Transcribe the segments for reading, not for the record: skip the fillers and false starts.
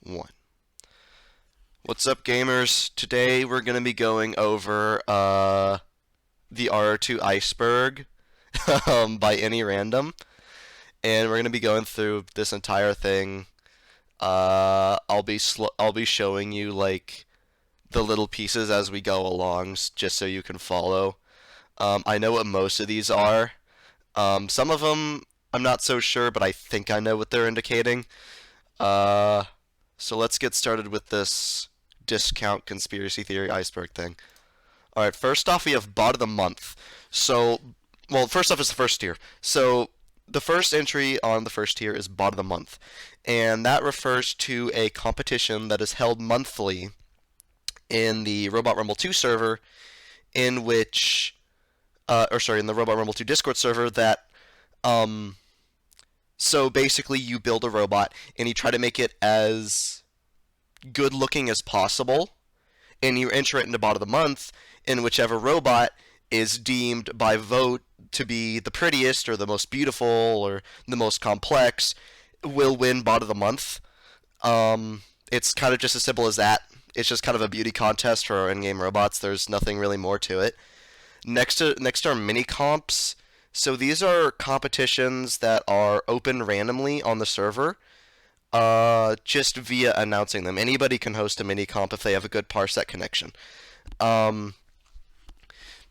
1. What's up, gamers? Today we're going to be going over the RR2 Iceberg by AnyRandom, and we're going to be going through this entire thing. I'll be showing you like the little pieces as we go along, just so you can follow. I know what most of these are. Some of them I'm not so sure, but I think I know what they're indicating. So let's get started with this discount conspiracy theory iceberg thing. Alright, first off we have bot of the month. Well, first off is the first tier. So the first entry on the first tier is bot of the month. And that refers to a competition that is held monthly in the Robot Rumble 2 server, in which, in the Robot Rumble 2 Discord server so basically you build a robot and you try to make it as good looking as possible, and you enter it into bot of the month, and whichever robot is deemed by vote to be the prettiest or the most beautiful or the most complex will win bot of the month. It's kind of just as simple as that. It's just kind of a beauty contest for our in-game robots. There's nothing really more to it. Next are mini comps. So these are competitions that are open randomly on the server, just via announcing them. Anybody can host a mini comp if they have a good parsec connection.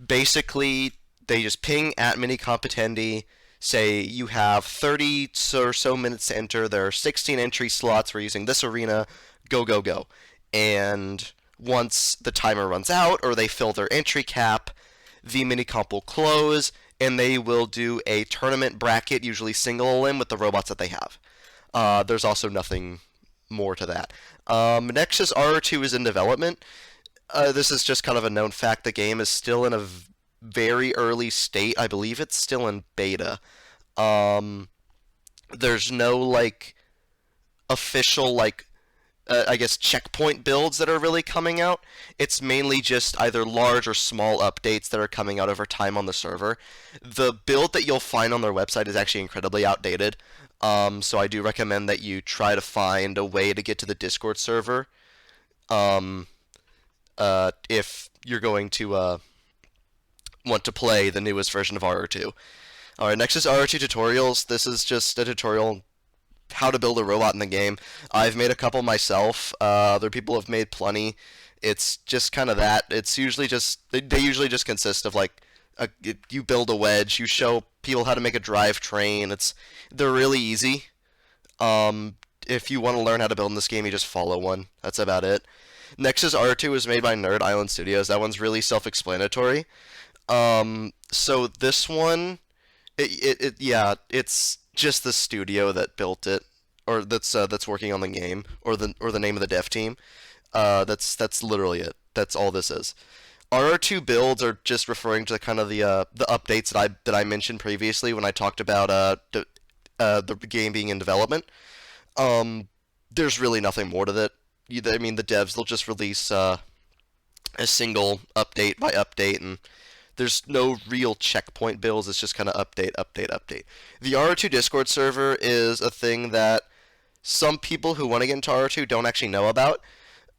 Basically, they just ping at minicomp attendee, say you have 30 or so minutes to enter. There are 16 entry slots. We're using this arena. Go, go, go. And once the timer runs out or they fill their entry cap, the minicomp will close, and they will do a tournament bracket, usually single elim, with the robots that they have. There's also nothing more to that. Next is RR2 is in development. This is just kind of a known fact. The game is still in a very early state. I believe it's still in beta. There's no official I guess checkpoint builds that are really coming out. It's mainly just either large or small updates that are coming out over time on the server. The build that you'll find on their website is actually incredibly outdated. So I do recommend that you try to find a way to get to the Discord server if you're going to want to play the newest version of RR2. Alright, next is RR2 tutorials. This is just a tutorial how to build a robot in the game. I've made a couple myself. Other people have made plenty. It's just kind of that. It's usually just they usually just consist of you build a wedge, you show people how to make a drivetrain. They're really easy. If you want to learn how to build in this game, you just follow one. That's about it. Next is R2 is made by Nerd Island Studios. That one's really self-explanatory. So this one, it's just the studio that built it, or that's working on the game, or the name of the dev team. That's literally it. That's all this is. RR2 builds are just referring to kind of the updates that I mentioned previously when I talked about the game being in development. There's really nothing more to that. I mean, the devs, they'll just release a single update by update, and there's no real checkpoint builds. It's just kind of update, update, update. The RR2 Discord server is a thing that some people who want to get into RR2 don't actually know about,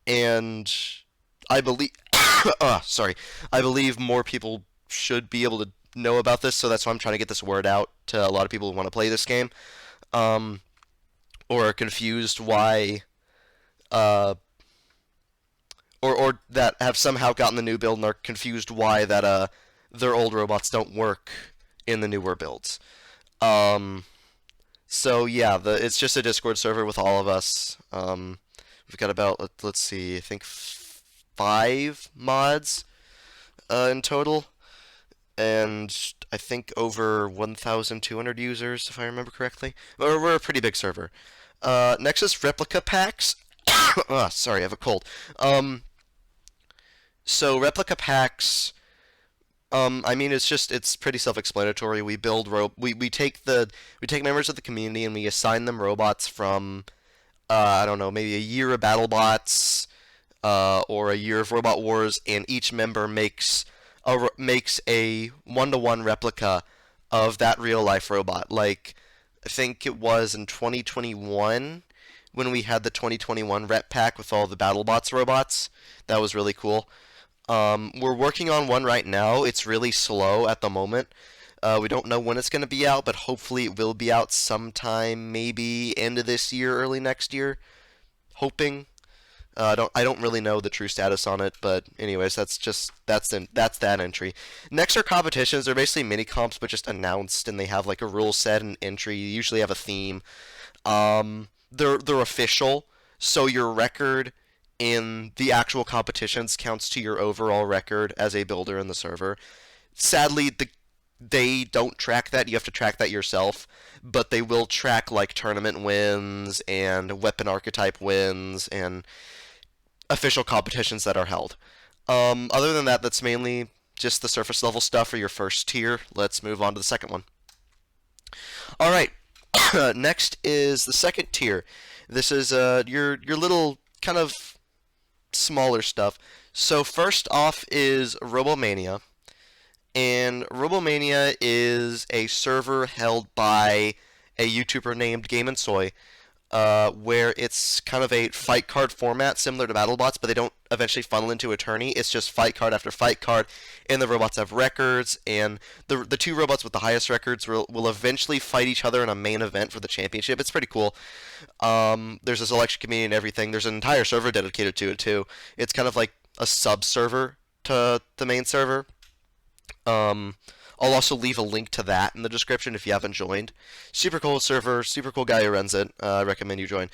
and I believe, I believe more people should be able to know about this. So that's why I'm trying to get this word out to a lot of people who want to play this game, or are confused why, or that have somehow gotten the new build and are confused why that their old robots don't work in the newer builds. So yeah, it's just a Discord server with all of us. We've got about, let's see, I think 5 mods in total, and I think over 1,200 users, if I remember correctly. We're a pretty big server. Next is replica packs. Sorry, I have a cold. So replica packs, I mean, it's pretty self-explanatory. We build we take members of the community and we assign them robots from I don't know, maybe a year of BattleBots, or a year of Robot Wars, and each member makes a one-to-one replica of that real-life robot. Like, I think it was in 2021, when we had the 2021 rep pack with all the BattleBots robots. That was really cool. We're working on one right now. It's really slow at the moment. We don't know when it's going to be out, but hopefully it will be out sometime, maybe end of this year, early next year. Hoping. I don't really know the true status on it, but anyways, that's that entry. Next are competitions. They're basically mini comps, but just announced, and they have like a rule set and entry. You usually have a theme. They're official, so your record in the actual competitions counts to your overall record as a builder in the server. Sadly, they don't track that. You have to track that yourself, but they will track like tournament wins and weapon archetype wins and official competitions that are held. Other than that, that's mainly just the surface level stuff for your first tier. Let's move on to the second one. All right. Next is the second tier. This is your little kind of smaller stuff. So first off is Robomania, and Robomania is a server held by a YouTuber named Game and Soy, where it's kind of a fight card format similar to BattleBots, but they don't eventually funnel into a tourney. It's just fight card after fight card, and the robots have records, and the two robots with the highest records will eventually fight each other in a main event for the championship. It's pretty cool. There's a selection community and everything. There's an entire server dedicated to it too. It's kind of like a sub-server to the main server. I'll also leave a link to that in the description if you haven't joined. Super cool server, super cool guy who runs it. I recommend you join.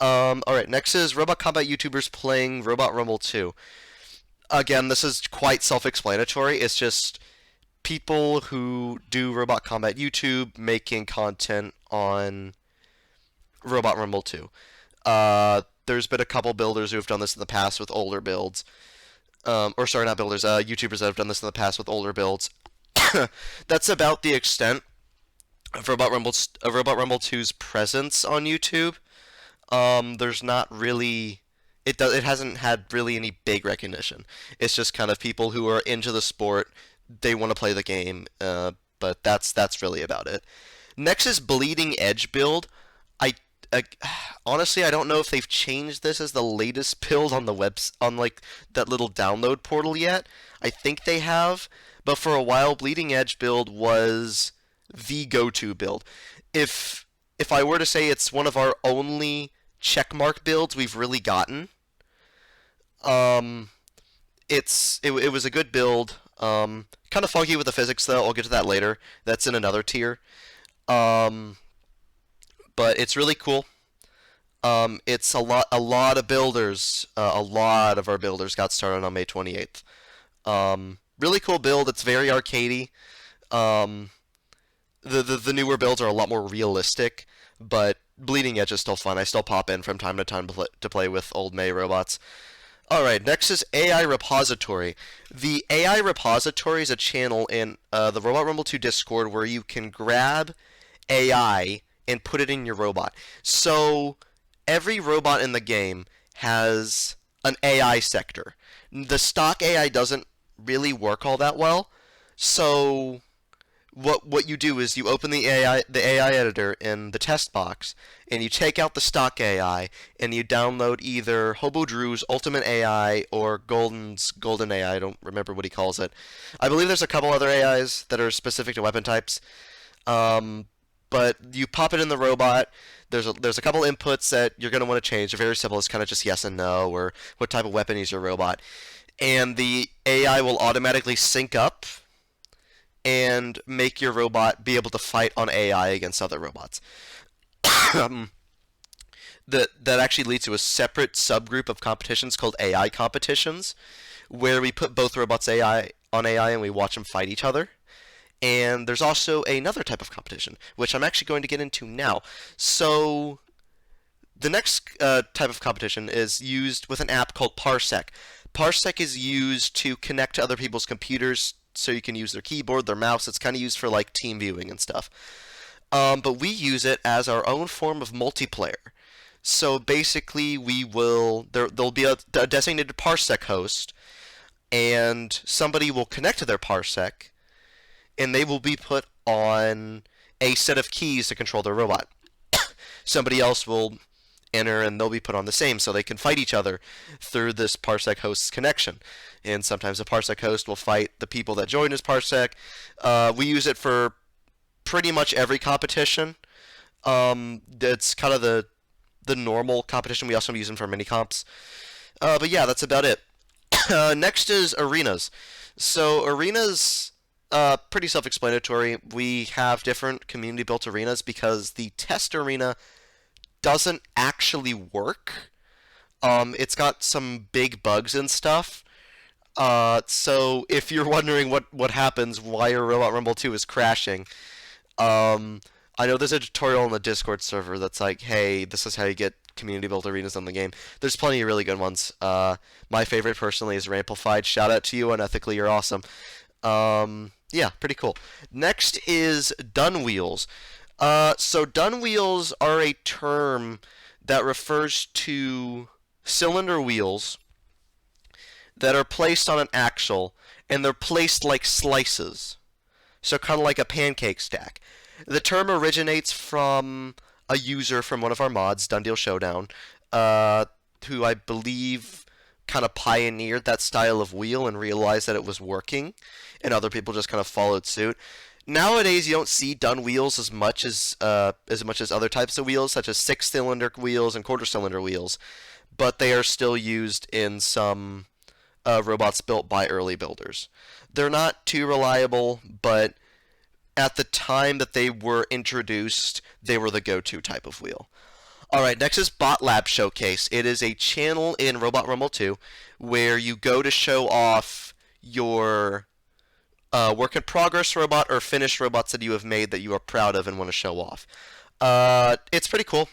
Alright, next is Robot Combat YouTubers playing Robot Rumble 2. Again, this is quite self-explanatory. It's just people who do Robot Combat YouTube making content on Robot Rumble 2. There's been a couple builders who have done this in the past with older builds. Or sorry, not builders, YouTubers that have done this in the past with older builds. That's about the extent of Robot Rumble 2's presence on YouTube. There's not really it hasn't had really any big recognition. It's just kind of people who are into the sport, they want to play the game, but that's really about it. Next is Bleeding Edge build. Honestly, I don't know if they've changed this as the latest build on the on like that little download portal yet. I think they have, but for a while, Bleeding Edge build was the go-to build. If I were to say it's one of our only checkmark builds we've really gotten, it was a good build. Kind of funky with the physics though. I'll get to that later. That's in another tier. But it's really cool. It's a lot of builders. A lot of our builders got started on May 28th. Really cool build. It's very arcadey. The newer builds are a lot more realistic, but Bleeding Edge is still fun. I still pop in from time to time to play with old May robots. Alright, next is AI Repository. The AI Repository is a channel in the Robot Rumble 2 Discord where you can grab AI and put it in your robot. So every robot in the game has an AI sector. The stock AI doesn't really work all that well. So what you do is you open the AI editor in the test box, and you take out the stock AI, and you download either Hobo Drew's Ultimate AI or Golden AI. I don't remember what he calls it. I believe there's a couple other AIs that are specific to weapon types. But you pop it in the robot. There's a couple inputs that you're going to want to change. They're very simple. It's kind of just yes and no, or what type of weapon is your robot. And the AI will automatically sync up and make your robot be able to fight on AI against other robots. That actually leads to a separate subgroup of competitions called AI competitions, where we put both robots AI on AI and we watch them fight each other. And there's also another type of competition, which I'm actually going to get into now. So the next type of competition is used with an app called Parsec. Parsec is used to connect to other people's computers so you can use their keyboard, their mouse. It's kind of used for like team viewing and stuff. But we use it as our own form of multiplayer. So basically, there'll be a designated Parsec host, and somebody will connect to their Parsec, and they will be put on a set of keys to control their robot. Somebody else will enter and they'll be put on the same so they can fight each other through this parsec host's connection. And sometimes the parsec host will fight the people that join his parsec. We use it for pretty much every competition. It's kind of the normal competition. We also use them for mini comps. But yeah, that's about it. Next is arenas. So arenas, pretty self-explanatory. We have different community-built arenas because the test arena doesn't actually work. It's got some big bugs and stuff. So if you're wondering what happens, why your Robot Rumble 2 is crashing, I know there's a tutorial on the Discord server that's like, hey, this is how you get community-built arenas on the game. There's plenty of really good ones. My favorite personally is Ramplified. Shout out to you, unethically, you're awesome. Yeah, pretty cool. Next is done wheels. So done wheels are a term that refers to cylinder wheels that are placed on an axle, and they're placed like slices. So kind of like a pancake stack. The term originates from a user from one of our mods, Done Deal Showdown, who I believe kind of pioneered that style of wheel and realized that it was working, and other people just kind of followed suit. Nowadays, you don't see done wheels as much as other types of wheels, such as 6-cylinder wheels and quarter-cylinder wheels, but they are still used in some robots built by early builders. They're not too reliable, but at the time that they were introduced, they were the go-to type of wheel. Alright, next is Bot Lab Showcase. It is a channel in Robot Rumble 2 where you go to show off your work-in-progress robot or finished robots that you have made that you are proud of and want to show off. It's pretty cool.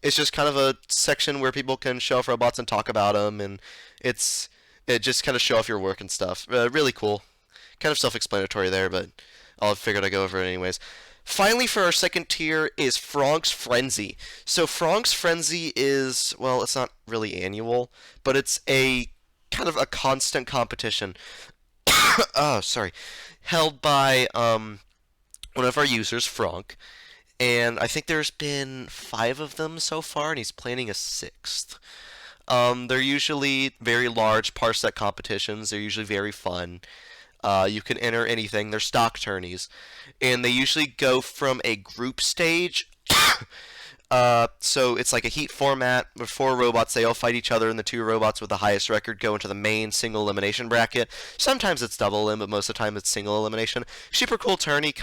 It's just kind of a section where people can show off robots and talk about them, and it just kind of show off your work and stuff. Really cool. Kind of self-explanatory there, but I figured I'd go over it anyways. Finally, for our second tier is Frog's Frenzy. So Frog's Frenzy is, well, it's not really annual, but it's a kind of a constant competition. Oh, sorry. Held by one of our users, Frank. And I think there's been 5 of them so far, and he's planning a 6th. They're usually very large parsec competitions. They're usually very fun. You can enter anything. They're stock tourneys. And they usually go from a group stage. So it's like a heat format with 4 robots. They all fight each other, and the 2 robots with the highest record go into the main single elimination bracket. Sometimes it's double elim, but most of the time it's single elimination. Super cool tourney.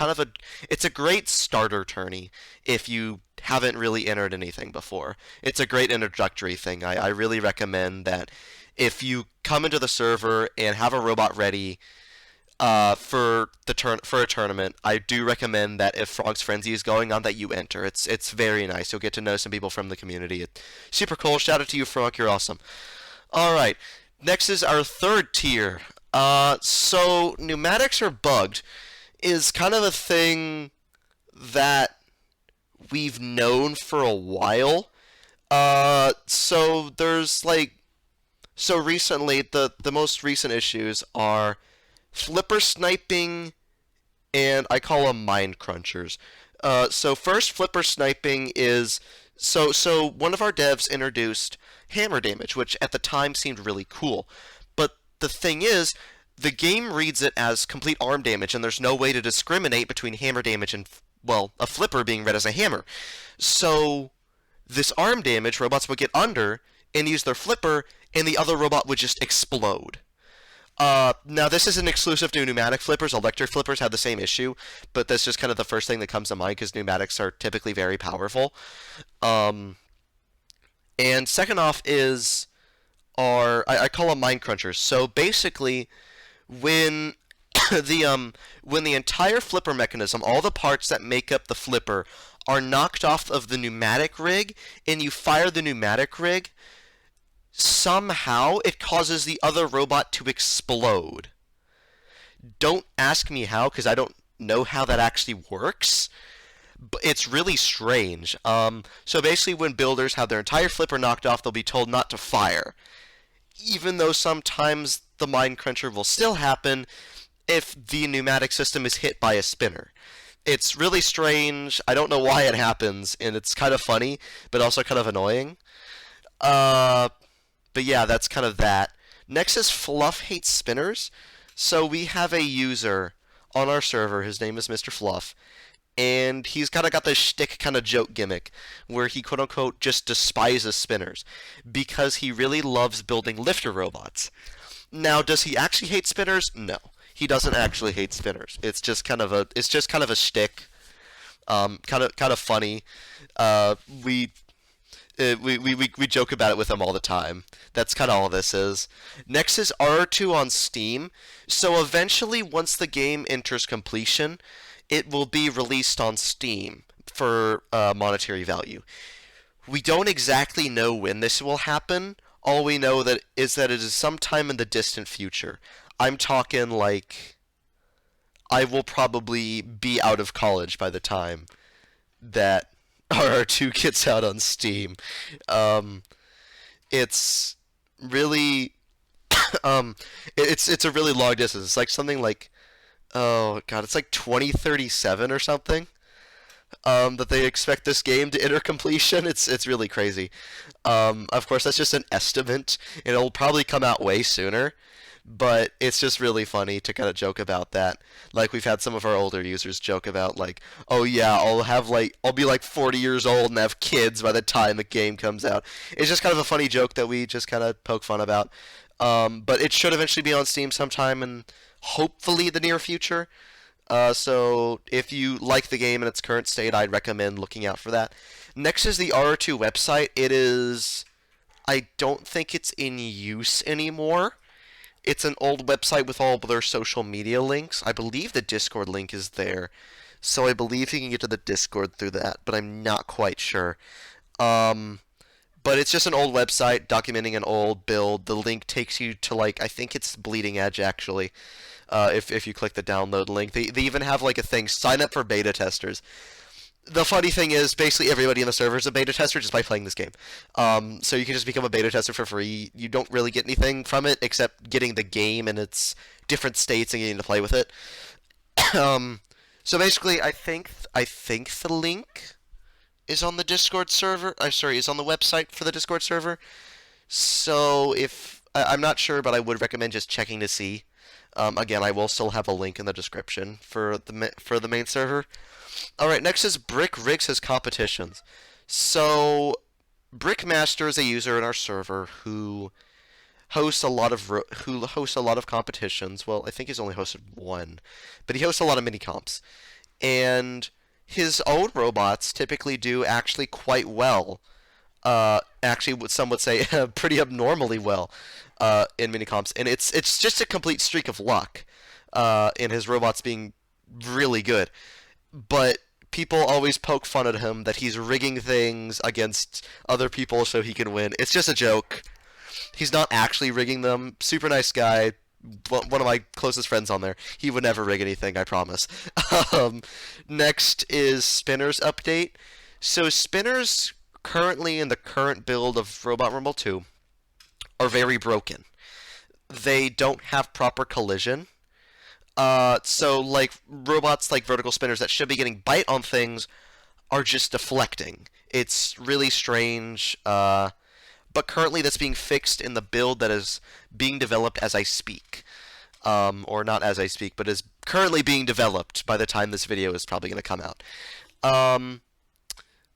It's a great starter tourney if you haven't really entered anything before. It's a great introductory thing. I really recommend that if you come into the server and have a robot ready for a tournament, I do recommend that if Frog's Frenzy is going on, that you enter. It's very nice. You'll get to know some people from the community. It's super cool. Shout out to you, Frog. You're awesome. All right. Next is our third tier. So pneumatics are bugged is kind of a thing that we've known for a while. So recently, the most recent issues are flipper sniping, and I call them mind crunchers. So first, flipper sniping is so one of our devs introduced hammer damage, which at the time seemed really cool. But the thing is, the game reads it as complete arm damage, and there's no way to discriminate between hammer damage and, well, a flipper being read as a hammer. So this arm damage, robots would get under and use their flipper, and the other robot would just explode. Now, this isn't exclusive to pneumatic flippers. Electric flippers have the same issue, but that's just kind of the first thing that comes to mind because pneumatics are typically very powerful. And second off is I call them mind crunchers. So basically, when when the entire flipper mechanism, all the parts that make up the flipper, are knocked off of the pneumatic rig, and you fire the pneumatic rig, somehow it causes the other robot to explode. Don't ask me how, because I don't know how that actually works. But it's really strange. So basically, when builders have their entire flipper knocked off, they'll be told not to fire. Even though sometimes the mind cruncher will still happen if the pneumatic system is hit by a spinner. It's really strange. I don't know why it happens, and it's kind of funny, but also kind of annoying. Uh, but yeah, that's kind of that. Next is Fluff Hates Spinners. So we have a user on our server. His name is Mr. Fluff, and he's kind of got this shtick kind of joke gimmick where he quote unquote just despises spinners because he really loves building lifter robots. Now, does he actually hate spinners? No, he doesn't actually hate spinners. It's just kind of a shtick. Kind of funny. Uh, we we joke about it with them all the time. That's kind of all this is. Next is RR2 on Steam. So eventually, once the game enters completion, it will be released on Steam for monetary value. We don't exactly know when this will happen. All we know that is that it is sometime in the distant future. I'm talking like I will probably be out of college by the time that RR2 gets out on Steam. Um, it's really it's a really long distance. It's like something like, oh god, it's like 2037 or something. That they expect this game to enter completion. It's really crazy. Of course, that's just an estimate. It'll probably come out way sooner, but it's just really funny to kind of joke about that. Like we've had some of our older users joke about like, oh yeah, I'll be like 40 years old and have kids by the time the game comes out. It's just kind of a funny joke that we just kind of poke fun about. But it should eventually be on Steam sometime in hopefully the near future. So if you like the game in its current state, I'd recommend looking out for that. Next is the RR2 website. I don't think it's in use anymore. It's an old website with all of their social media links. I believe the Discord link is there. So I believe you can get to the Discord through that, but I'm not quite sure. Um, but it's just an old website documenting an old build. The link takes you to like I think it's Bleeding Edge actually. If you click the download link, they even have like a thing sign up for beta testers. The funny thing is, basically everybody in the server is a beta tester just by playing this game. So you can just become a beta tester for free. You don't really get anything from it except getting the game and its different states and getting to play with it. um, so basically, I think the link is on the Discord server. I'm sorry, is on the website for the Discord server. So if I'm not sure, but I would recommend just checking to see. Again, I will still have a link in the description for the main server. All right, next is Brick Rigs has competitions. So Brickmaster is a user in our server who hosts a lot of competitions. Well, I think he's only hosted one, but he hosts a lot of mini comps, and his own robots typically do actually quite well. Actually, what some would say pretty abnormally well in minicomps, and it's just a complete streak of luck in his robots being really good. But people always poke fun at him that he's rigging things against other people so he can win. It's just a joke. He's not actually rigging them. Super nice guy. One of my closest friends on there. He would never rig anything, I promise. um, Next is Spinners update. So Spinners currently in the current build of Robot Rumble 2 are very broken. They don't have proper collision. So like robots like vertical spinners that should be getting bite on things are just deflecting. It's really strange. But currently that's being fixed in the build that is being developed as I speak. Or not as I speak, but is currently being developed by the time this video is probably going to come out.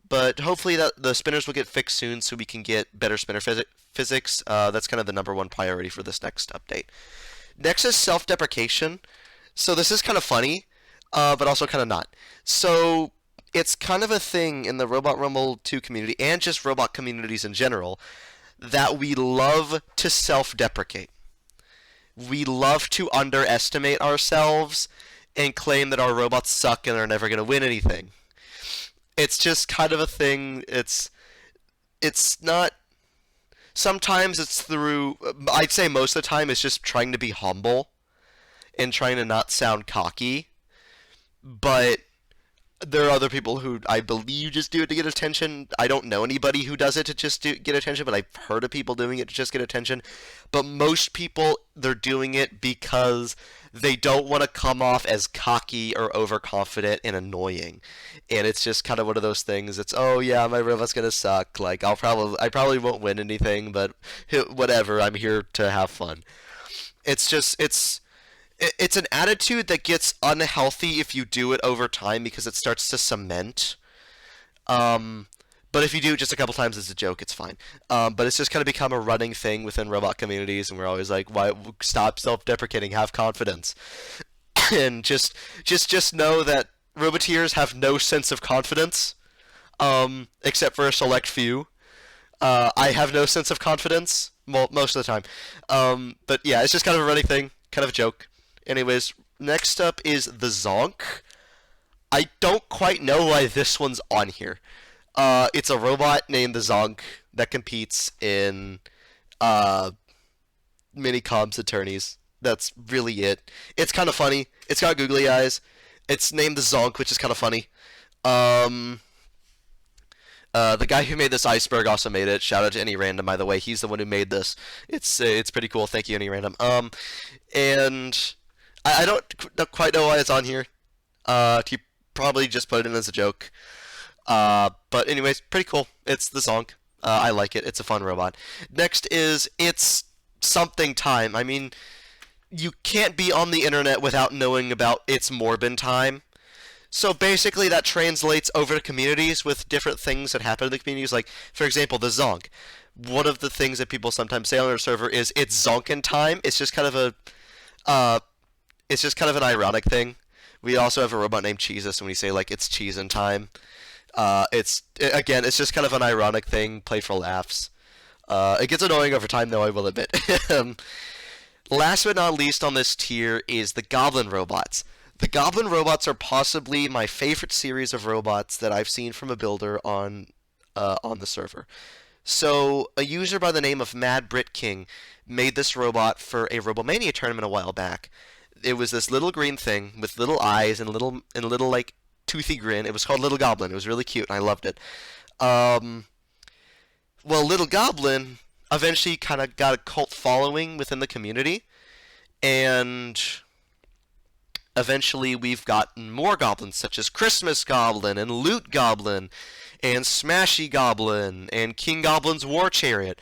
But hopefully that the spinners will get fixed soon so we can get better spinner physics. That's kind of the number one priority for this next update. Next is self-deprecation. So this is kind of funny, but also kind of not. So it's kind of a thing in the Robot Rumble 2 community and just robot communities in general that we love to self-deprecate. We love to underestimate ourselves and claim that our robots suck and are never going to win anything. It's just kind of a thing. It's not. Sometimes it's through. I'd say most of the time it's just trying to be humble and trying to not sound cocky. But There are other people who I believe just do it to get attention. I don't know anybody who does it to just get attention, but I've heard of people doing it to just get attention. But most people, they're doing it because they don't want to come off as cocky or overconfident and annoying. And it's just kind of one of those things. It's, oh yeah, my robot's gonna suck. Like I probably won't win anything, but whatever. I'm here to have fun. It's just it's an attitude that gets unhealthy if you do it over time because it starts to cement. Um, but if you do it just a couple times as a joke, it's fine. But it's just kind of become a running thing within robot communities, and we're always like, "Why? Stop self-deprecating. Have confidence." And just know that Roboteers have no sense of confidence, except for a select few. I have no sense of confidence, well, most of the time. But yeah, it's just kind of a running thing, kind of a joke. Anyways, next up is the Zonk. I don't quite know why this one's on here. It's a robot named the Zonk that competes in mini comps attorneys. That's really it. It's kind of funny. It's got googly eyes. It's named the Zonk, which is kind of funny. Um, the guy who made this iceberg also made it. Shout out to AnyRandom, by the way. He's the one who made this. It's pretty cool. Thank you, AnyRandom. And I don't quite know why it's on here. He probably just put it in as a joke. But anyways, pretty cool. It's the Zonk. I like it. It's a fun robot. Next is it's something time. I mean, you can't be on the internet without knowing about It's Morbin time. So basically, that translates over to communities with different things that happen in the communities. Like, for example, the Zonk. One of the things that people sometimes say on our server is it's Zonkin time. Uh, it's just kind of an ironic thing. We also have a robot named Cheezus, and we say like it's Cheesin time. It's just kind of an ironic thing, played for laughs. It gets annoying over time, though, I will admit. Last but not least on this tier is the Goblin robots. The Goblin robots are possibly my favorite series of robots that I've seen from a builder on the server. So, a user by the name of Mad Brit King made this robot for a Robomania tournament a while back. It was this little green thing with little eyes and a little like toothy grin. It was called Little Goblin. It was really cute, and I loved it. Um, well, Little Goblin eventually kind of got a cult following within the community, and eventually we've gotten more goblins, such as Christmas Goblin and Loot Goblin and Smashy Goblin and King Goblin's War Chariot.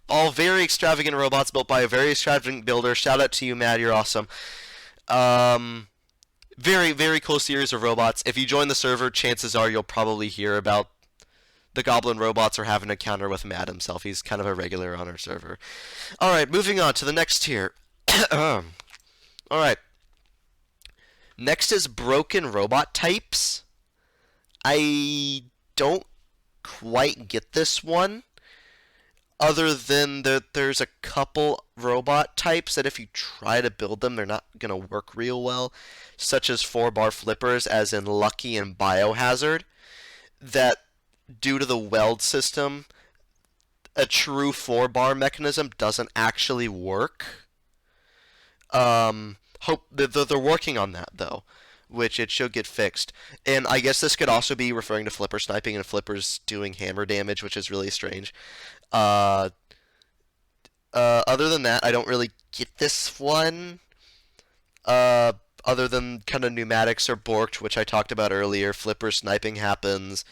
All very extravagant robots built by a very extravagant builder. Shout out to you, Matt. You're awesome. Um, very, very cool series of robots. If you join the server, chances are you'll probably hear about the Goblin robots or have an encounter with Matt himself. He's kind of a regular on our server. Alright, moving on to the next tier. Alright. Next is broken robot types. I don't quite get this one, other than that there's a couple robot types that if you try to build them, they're not going to work real well, such as 4-bar flippers, as in Lucky and Biohazard, that due to the weld system, a true 4-bar mechanism doesn't actually work. Hope they're working on that though, which it should get fixed. And I guess this could also be referring to flipper sniping and flippers doing hammer damage, which is really strange. Uh, Other than that, I don't really get this one. Uh, Other than kind of pneumatics or borked, which I talked about earlier, flipper sniping happens,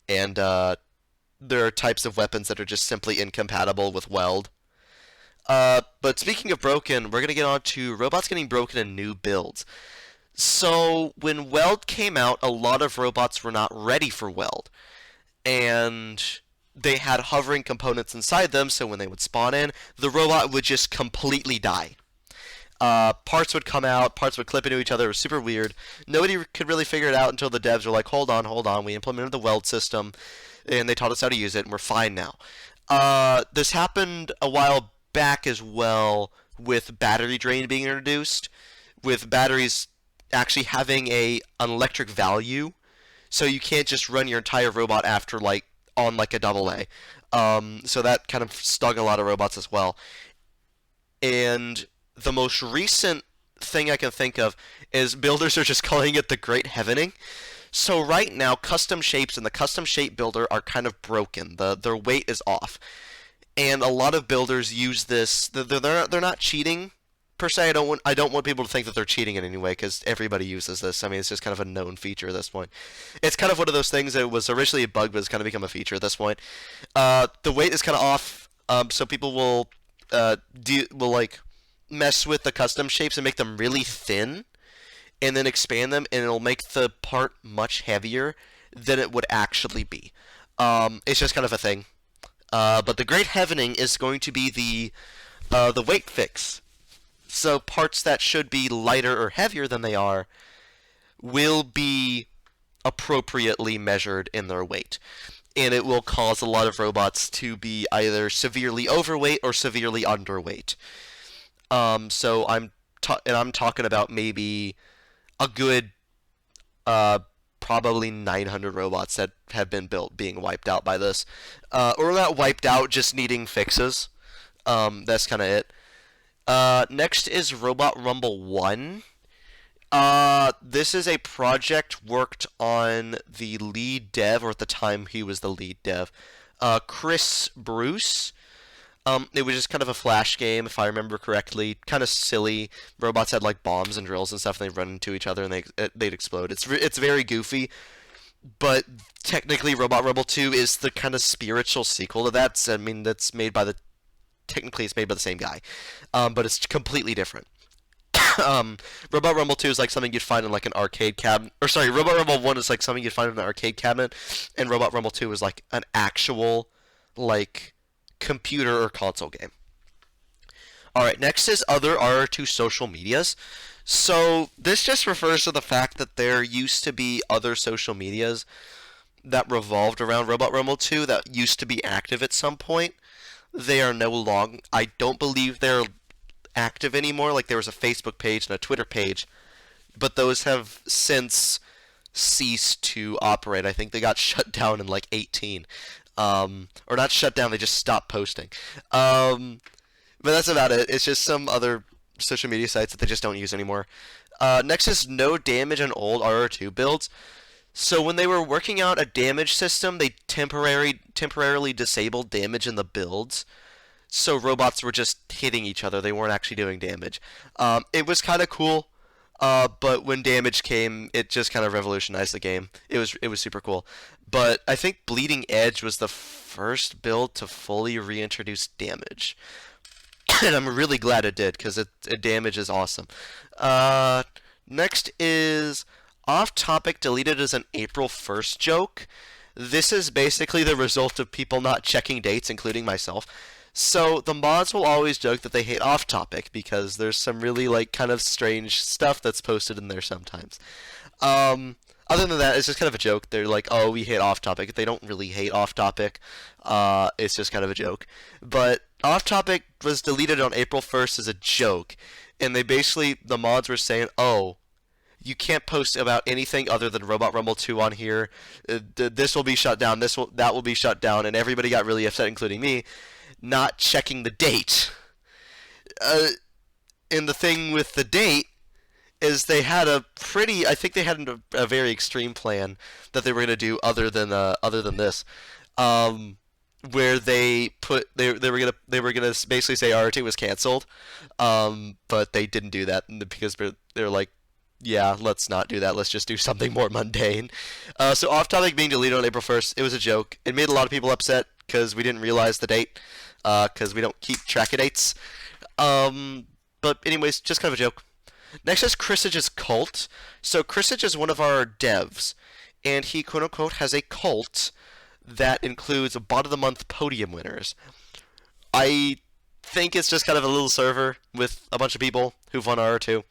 and there are types of weapons that are just simply incompatible with weld. But speaking of broken, we're going to get on to robots getting broken in new builds. So, when Weld came out, a lot of robots were not ready for Weld. And they had hovering components inside them, so when they would spawn in, the robot would just completely die. Parts would come out, parts would clip into each other. It was super weird. Nobody could really figure it out until the devs were like, hold on, we implemented the Weld system, and they taught us how to use it, and we're fine now. This happened a while back as well with battery drain being introduced, with batteries actually having an electric value, so you can't just run your entire robot after on a double A. So that kind of stung a lot of robots as well. And the most recent thing I can think of is builders are just calling it the Great Heavening. So right now, custom shapes and the custom shape builder are kind of broken. Their weight is off, and a lot of builders use this. They're not cheating per se. I don't want people to think that they're cheating in any way because everybody uses this. I mean, it's just kind of a known feature at this point. It's kind of one of those things that was originally a bug, but it's kind of become a feature at this point. The weight is kind of off, so people will like mess with the custom shapes and make them really thin, and then expand them, and it'll make the part much heavier than it would actually be. It's just kind of a thing. But the Great Heavening is going to be the weight fix. So parts that should be lighter or heavier than they are will be appropriately measured in their weight. And it will cause a lot of robots to be either severely overweight or severely underweight. So I'm talking about maybe a good probably 900 robots that have been built being wiped out by this, or not wiped out, just needing fixes. That's kind of it. Next is Robot Rumble 1. This is a project worked on the lead dev, or at the time he was the lead dev, Chris Bruce. It was just kind of a flash game, if I remember correctly. Kind of silly. Robots had like bombs and drills and stuff, and they'd run into each other and they'd explode. It's very goofy, but technically, Robot Rumble 2 is the kind of spiritual sequel to that. So, I mean, technically it's made by the same guy, but it's completely different. Robot Rumble 2 is like something you'd find in like an arcade cabinet. Or sorry, Robot Rumble 1 is like something you'd find in an arcade cabinet, and Robot Rumble 2 is like an actual like computer or console game. Alright, next is other RR2 social medias. So this just refers to the fact that there used to be other social medias that revolved around Robot Rumble 2 that used to be active at some point. They are no longer. I don't believe they're active anymore. Like there was a Facebook page and a Twitter page, but those have since ceased to operate. I think they got shut down in like 18. Or not shut down, they just stopped posting. But that's about it. It's just some other social media sites that they just don't use anymore. Next is no damage on old RR2 builds. So when they were working out a damage system, they temporarily disabled damage in the builds. So robots were just hitting each other. They weren't actually doing damage. It was kind of cool. But when damage came, it just kind of revolutionized the game. It was super cool. But I think Bleeding Edge was the first build to fully reintroduce damage. And I'm really glad it did, because damage is awesome. Next is Off Topic deleted as an April 1st joke. This is basically the result of people not checking dates, including myself. So the mods will always joke that they hate Off Topic because there's some really like kind of strange stuff that's posted in there sometimes. Other than that, it's just kind of a joke. They're like, "Oh, we hate Off Topic." They don't really hate Off Topic. It's just kind of a joke. But Off Topic was deleted on April 1st as a joke, and the mods were saying, "Oh, you can't post about anything other than Robot Rumble 2 on here. This will be shut down. That will be shut down," and everybody got really upset, including me, not checking the date. And the thing with the date is they had I think they had a very extreme plan that they were going to do other than this, where they were gonna basically say RT was canceled, but they didn't do that because they're like, yeah, let's not do that. Let's just do something more mundane. So Off Topic being deleted on April 1st, it was a joke. It made a lot of people upset because we didn't realize the date, because we don't keep track of dates. But anyways, just kind of a joke. Next is Chrissage's cult. So Chrissage is one of our devs, and he quote-unquote has a cult that includes bot of the month podium winners. I think it's just kind of a little server with a bunch of people who've won RR2.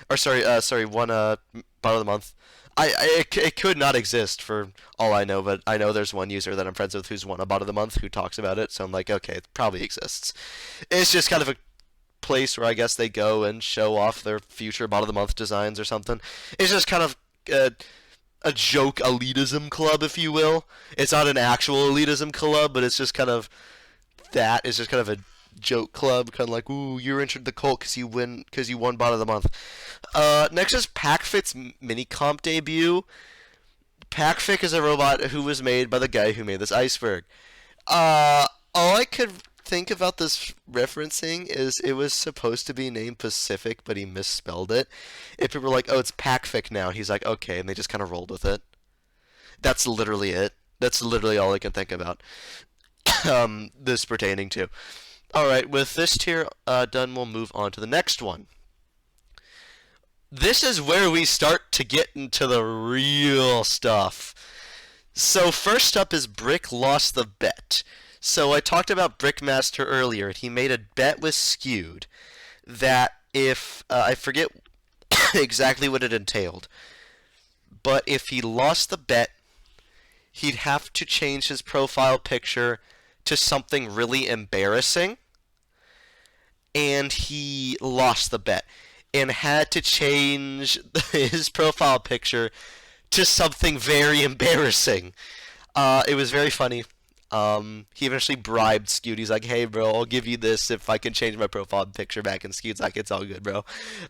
Or won bot of the month. It could not exist for all I know, but I know there's one user that I'm friends with who's won a bot of the month who talks about it, so I'm like, okay, it probably exists. It's just kind of a place where I guess they go and show off their future bot of the month designs or something. It's just kind of a joke elitism club, if you will. It's not an actual elitism club, but it's just kind of that. It's just kind of a joke club, kind of like, ooh, you're entered the cult because you won bot of the month. Next is PackFit's mini comp debut. Pacific is a robot who was made by the guy who made this iceberg. All I could think about this referencing is it was supposed to be named Pacific, but he misspelled it. If people were like, "Oh, it's Pacific now," he's like, "Okay," and they just kind of rolled with it. That's literally it. That's literally all I can think about. This pertaining to. All right, with this tier done, we'll move on to the next one. This is where we start to get into the real stuff. So first up is Brick lost the bet. So I talked about Brickmaster earlier. He made a bet with Skewed that if I forget exactly what it entailed, but if he lost the bet, he'd have to change his profile picture to something really embarrassing, and he lost the bet and had to change his profile picture to something very embarrassing. It was very funny. He eventually bribed Skewed. He's like, "Hey, bro, I'll give you this if I can change my profile picture back." And Skewed's like, "It's all good, bro."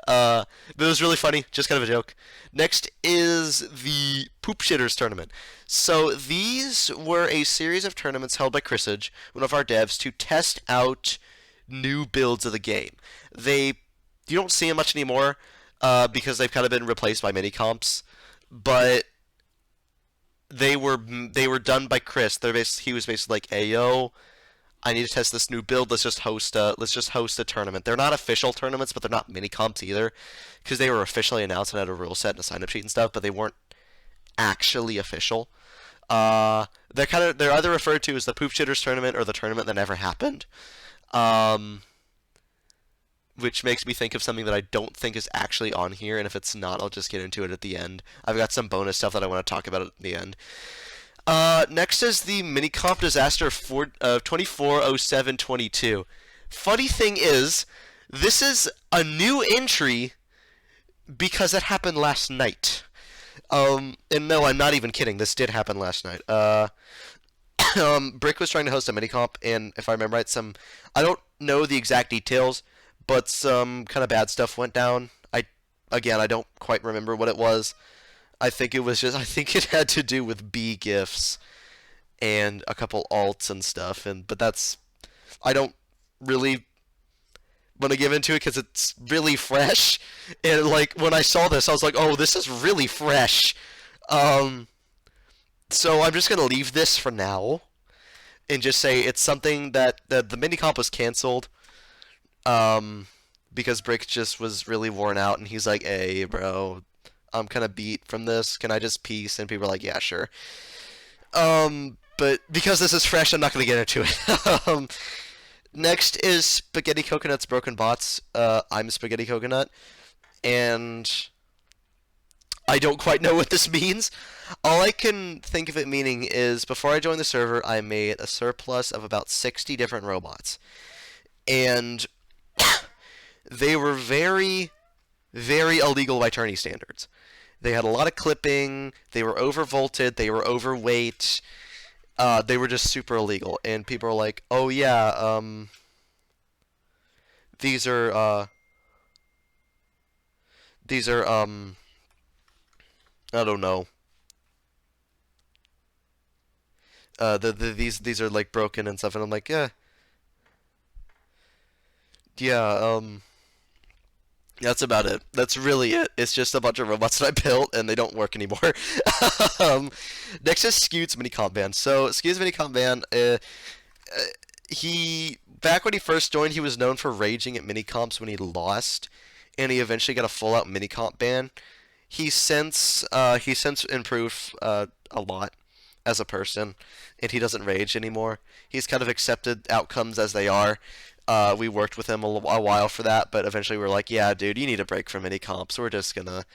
But it was really funny, just kind of a joke. Next is the Poop Shitters tournament. So these were a series of tournaments held by Chrisage, one of our devs, to test out new builds of the game. You don't see them much anymore because they've kind of been replaced by mini comps, but they were done by Chris. He was basically like, "Hey yo, I need to test this new build. Let's just host a tournament." They're not official tournaments, but they're not mini comps either, because they were officially announced and had a rule set and a sign up sheet and stuff, but they weren't actually official. They're either referred to as the Poop Shitters tournament or the tournament that never happened. Which makes me think of something that I don't think is actually on here, and if it's not, I'll just get into it at the end. I've got some bonus stuff that I want to talk about at the end. Next is the Minicomp Disaster 240722. Funny thing is, this is a new entry because it happened last night. And no, I'm not even kidding. This did happen last night. Brick was trying to host a minicomp, and if I remember right, I don't know the exact details, but some kind of bad stuff went down. I don't quite remember what it was. I think it had to do with B gifts and a couple alts and stuff, I don't really want to give into it because it's really fresh. And like when I saw this, I was like, "Oh, this is really fresh." So I'm just gonna leave this for now and just say it's something that the minicomp was canceled. Because Brick just was really worn out, and he's like, "Hey, bro, I'm kind of beat from this. Can I just peace?" And people are like, "Yeah, sure." But because this is fresh, I'm not going to get into it. Next is Spaghetti Coconut's Broken Bots. I'm Spaghetti Coconut, and I don't quite know what this means. All I can think of it meaning is before I joined the server, I made a surplus of about 60 different robots. And they were very, very illegal by tourney standards. They had a lot of clipping, they were overvolted, they were overweight, they were just super illegal. And people are like, "Oh yeah, these are, I don't know. These are like broken and stuff," and I'm like, yeah, that's about it. That's really it. It's just a bunch of robots that I built, and they don't work anymore. Next is Skewed's Minicomp Band. So Skewed's Minicomp Band, back when he first joined, he was known for raging at minicomps when he lost, and he eventually got a full-out minicomp ban. He's since improved a lot as a person, and he doesn't rage anymore. He's kind of accepted outcomes as they are. We worked with him a while for that, but eventually we were like, "Yeah, dude, you need a break from any comps. We're just gonna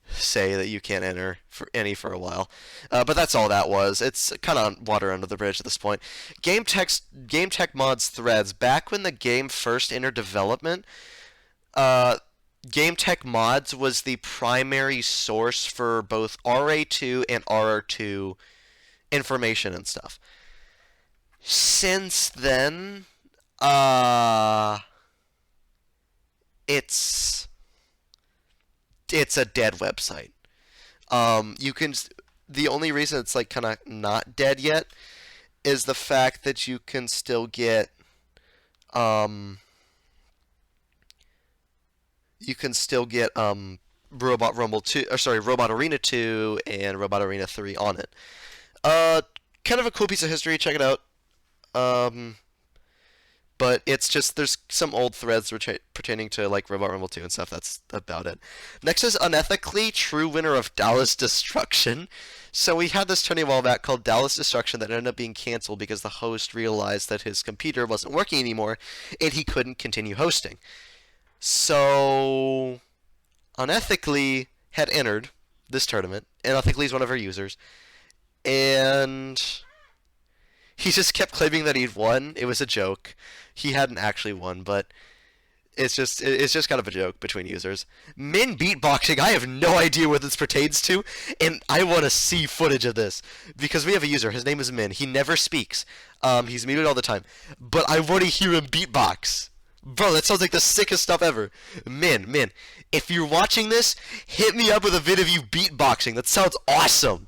say that you can't enter for a while." But that's all that was. It's kind of water under the bridge at this point. Game Tech Mods threads. Back when the game first entered development, Game Tech Mods was the primary source for both RA2 and RR2 information and stuff. Since then, it's a dead website. You can the only reason it's like kind of not dead yet is the fact that you can still get um Robot Rumble 2, or sorry, Robot Arena 2 and Robot Arena 3 on it. Uh Kind of a cool piece of history, check it out. Um but it's just there's some old threads pertaining to like Robot Rumble 2 and stuff. That's about it. Next is unethically true winner of Dallas Destruction. So we had this tourney a while back called Dallas Destruction that ended up being canceled because the host realized that his computer wasn't working anymore and he couldn't continue hosting. So unethically had entered this tournament, and unethically is one of our users, and he just kept claiming that he'd won. It was a joke. He hadn't actually won, but it's just kind of a joke between users. Min beatboxing, I have no idea what this pertains to, and I want to see footage of this because we have a user. His name is Min. He never speaks. He's muted all the time, but I want to hear him beatbox. Bro, that sounds like the sickest stuff ever. Min, if you're watching this, hit me up with a vid of you beatboxing. That sounds awesome.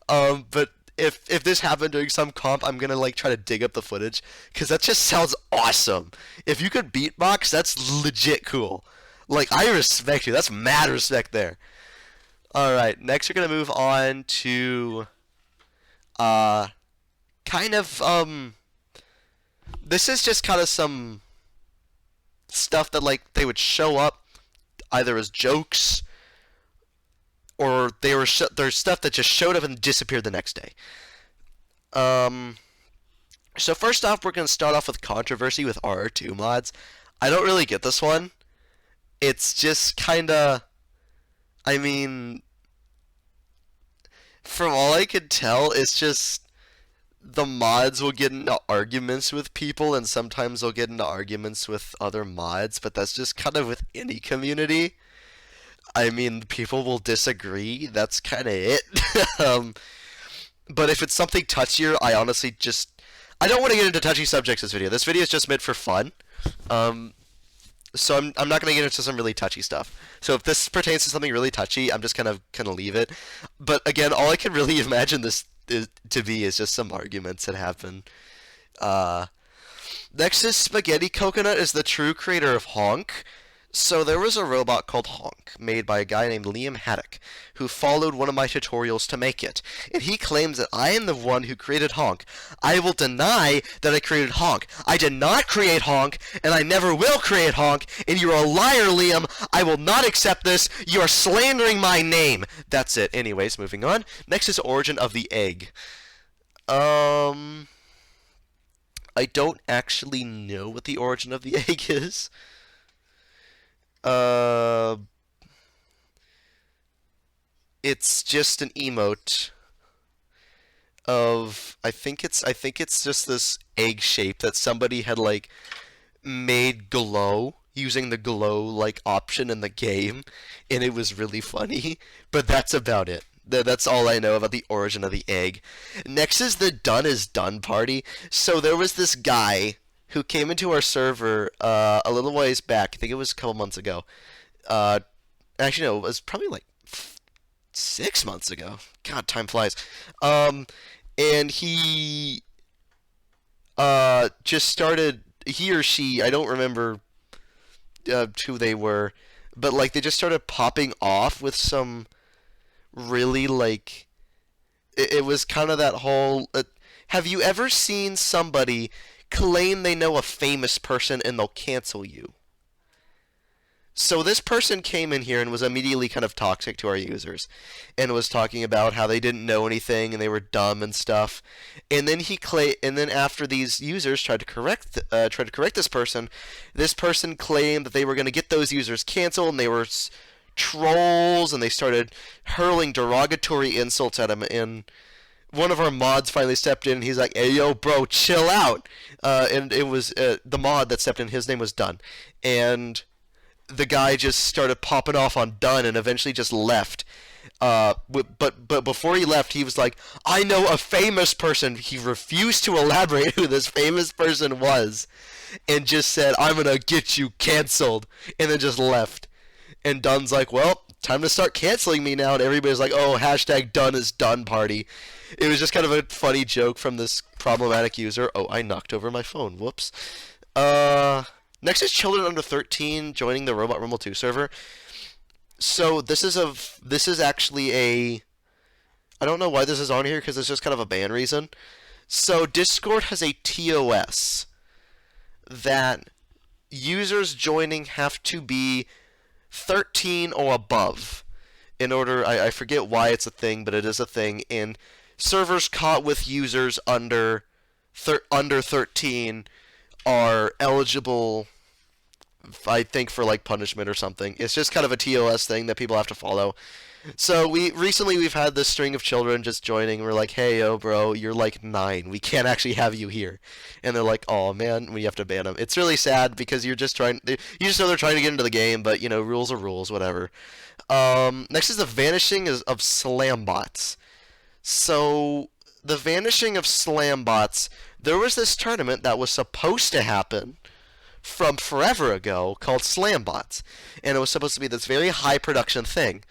But if this happened during some comp, I'm gonna like try to dig up the footage because that just sounds awesome. If you could beatbox, that's legit cool. Like, I respect you. That's mad respect there. All right, next we're gonna move on to kind of this is just kind of some stuff that like they would show up either as jokes or there's stuff that just showed up and disappeared the next day. So first off, we're going to start off with controversy with RR2 mods. I don't really get this one. It's just kind of, I mean, from all I could tell, it's just the mods will get into arguments with people, and sometimes they'll get into arguments with other mods, but that's just kind of with any community. I mean, people will disagree, that's kind of it. But if it's something touchier, I honestly I don't want to get into touchy subjects this video. This video is just meant for fun. So I'm not going to get into some really touchy stuff. So if this pertains to something really touchy, I'm just gonna leave it. But again, all I can really imagine this to be is just some arguments that happen. Next is Spaghetti Coconut is the true creator of Honk. So there was a robot called Honk, made by a guy named Liam Haddock, who followed one of my tutorials to make it. And he claims that I am the one who created Honk. I will deny that I created Honk. I did not create Honk, and I never will create Honk, and you're a liar, Liam. I will not accept this. You are slandering my name. That's it. Anyways, moving on. Next is Origin of the Egg. I don't actually know what the origin of the egg is. It's just an emote of I think it's just this egg shape that somebody had like made glow using the glow like option in the game, and it was really funny. But that's about it. That's all I know about the origin of the egg. Next is the Done is Done party. So there was this guy who came into our server a little ways back. I think it was a couple months ago. Actually, no, it was probably like 6 months ago. God, time flies. And he just started. He or she, I don't remember who they were, but like they just started popping off with some really like. It was kind of that whole. Have you ever seen somebody claim they know a famous person and they'll cancel you? So this person came in here and was immediately kind of toxic to our users, and was talking about how they didn't know anything and they were dumb and stuff. And then after these users tried to correct this person claimed that they were going to get those users canceled, and they were trolls, and they started hurling derogatory insults at him. And one of our mods finally stepped in, and he's like, "Hey, yo, bro, chill out." And it was the mod that stepped in. His name was Dunn, and the guy just started popping off on Dunn, and eventually just left. But before he left, he was like, "I know a famous person." He refused to elaborate who this famous person was, and just said, "I'm gonna get you canceled," and then just left. And Dunn's like, "Well, time to start canceling me now, and everybody's like, oh, hashtag done is done party. It was just kind of a funny joke from this problematic user. Oh, I knocked over my phone. Whoops. Next is children under 13 joining the Robot Rumble 2 server. So this is actually a, I don't know why this is on here because it's just kind of a ban reason. So Discord has a TOS that users joining have to be 13 or above in order, I forget why it's a thing, but it is a thing, and servers caught with users under 13 are eligible, I think, for like punishment or something. It's just kind of a TOS thing that people have to follow. So we've had this string of children just joining. We're like, hey, yo, bro, you're like 9. We can't actually have you here. And they're like, oh man, we have to ban them. It's really sad because you just know they're trying to get into the game, but rules are rules, whatever. Next is the vanishing of slam bots. So the vanishing of slam bots. There was this tournament that was supposed to happen from forever ago called Slambots, and it was supposed to be this very high production thing,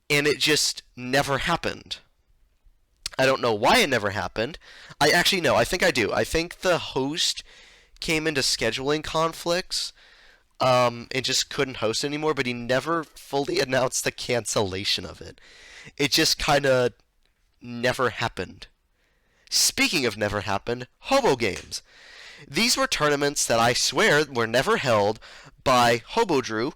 and it just never happened. I don't know why it never happened. I actually know. I think I do. I think the host came into scheduling conflicts and just couldn't host anymore, but he never fully announced the cancellation of it. It just kind of never happened. Speaking of never happened, Hobo Games. These were tournaments that I swear were never held by Hobo Drew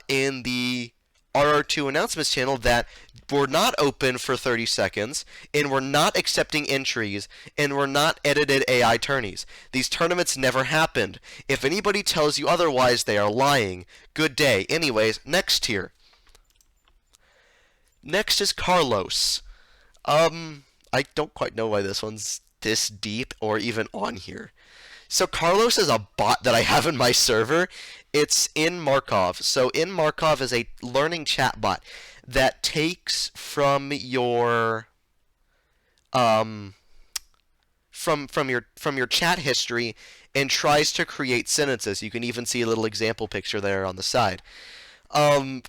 in the RR2 announcements channel that were not open for 30 seconds and were not accepting entries and were not edited AI tourneys. These tournaments never happened. If anybody tells you otherwise, they are lying. Good day. Anyways, next tier. Next is Carlos. I don't quite know why this one's this deep or even on here. So Carlos is a bot that I have in my server. It's in Markov. So in Markov is a learning chat bot that takes from your from your chat history and tries to create sentences. You can even see a little example picture there on the side.